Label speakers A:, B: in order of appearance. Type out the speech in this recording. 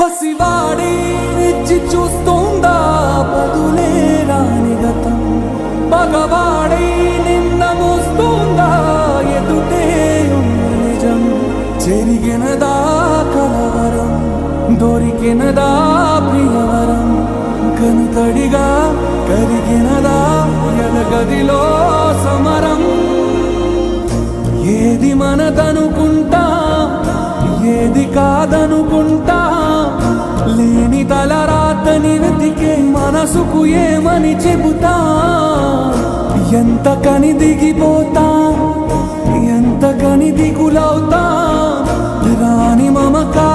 A: పసివాడి రెచ్చి చూస్తోందా బదులే రాని గతం, మగవాడై నిన్న మోస్తోందా ఎదుటే ఉన్న నిజం. చెరిగినదా కలవరం, దొరికినదా ప్రియవరం, కనుతడిగా కరిగినదా ఎలగదిలో సమరం. ఏది మనదనుకుంటా, ఏది కాదనుకుంటా, లేని తలరాతని వెతికే మనసుకు ఏమని చెబుతా. ఎంత కని దిగిపోతా, ఎంత కని దిగులవుతా, రాని మమకా